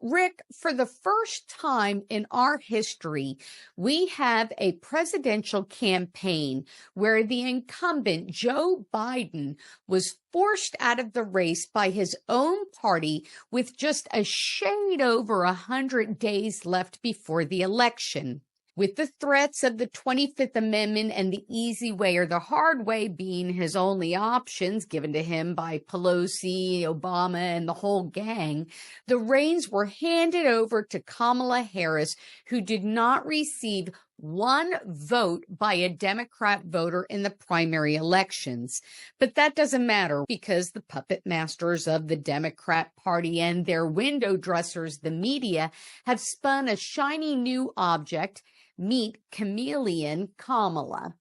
Rick, for the first time in our history, we have a presidential campaign where the incumbent, Joe Biden, was forced out of the race by his own party with just a shade over 100 days left before the election. With the threats of the 25th Amendment and the easy way or the hard way being his only options given to him by Pelosi, Obama, and the whole gang, the reins were handed over to Kamala Harris, who did not receive one vote by a Democrat voter in the primary elections. But that doesn't matter because the puppet masters of the Democrat Party and their window dressers, the media, have spun a shiny new object. Meet chameleon Kamala.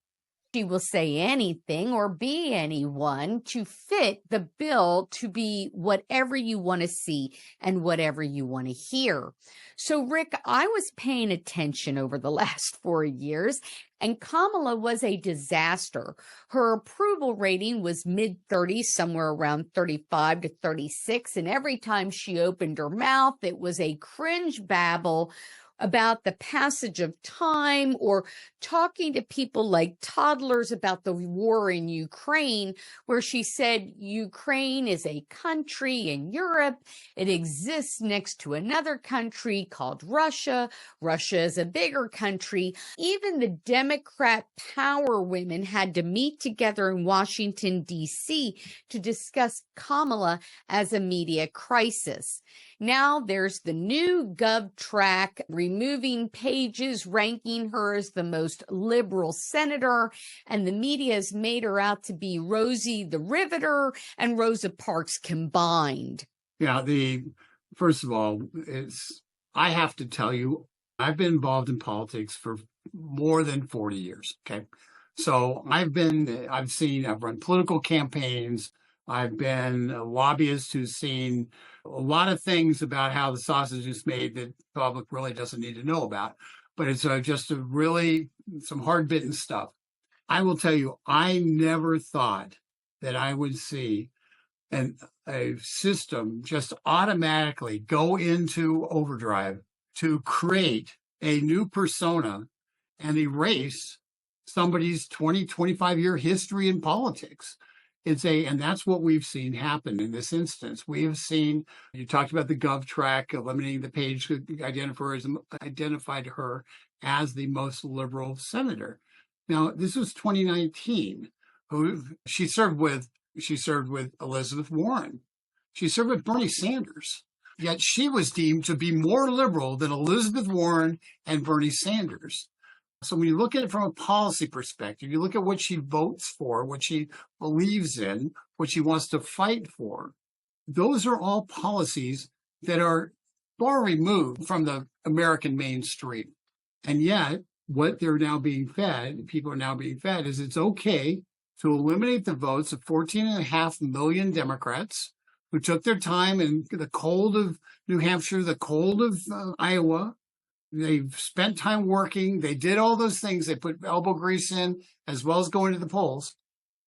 She will say anything or be anyone to fit the bill to be whatever you want to see and whatever you want to hear. So, Rick, I was paying attention over the last 4 years, and Kamala was a disaster. Her approval rating was mid-30s, somewhere around 35 to 36, and every time she opened her mouth, it was a cringe babble about the passage of time or talking to people like toddlers about the war in Ukraine, where she said Ukraine is a country in Europe. It exists next to another country called Russia. Russia is a bigger country. Even the Democrat power women had to meet together in Washington, D.C. to discuss Kamala as a media crisis. Now there's the new Gov track removing pages, ranking her as the most liberal senator, and the media has made her out to be Rosie the Riveter and Rosa Parks combined. Yeah, first of all, I have to tell you, I've been involved in politics for more than 40 years. Okay. So I've run political campaigns. I've been a lobbyist who's seen a lot of things about how the sausage is made that the public really doesn't need to know about. But it's just some hard-bitten stuff. I will tell you, I never thought that I would see a system just automatically go into overdrive to create a new persona and erase somebody's 20, 25-year history in politics. And that's what we've seen happen in this instance. We have seen, you talked about the Gov track, eliminating the page that identified her as the most liberal senator. Now, this was 2019. She served with Elizabeth Warren. She served with Bernie Sanders. Yet she was deemed to be more liberal than Elizabeth Warren and Bernie Sanders. So when you look at it from a policy perspective, you look at what she votes for, what she believes in, what she wants to fight for, those are all policies that are far removed from the American mainstream. And yet, what people are now being fed, is it's okay to eliminate the votes of 14.5 million Democrats who took their time in the cold of New Hampshire, the cold of Iowa. They've spent time working. They did all those things. They put elbow grease in as well as going to the polls.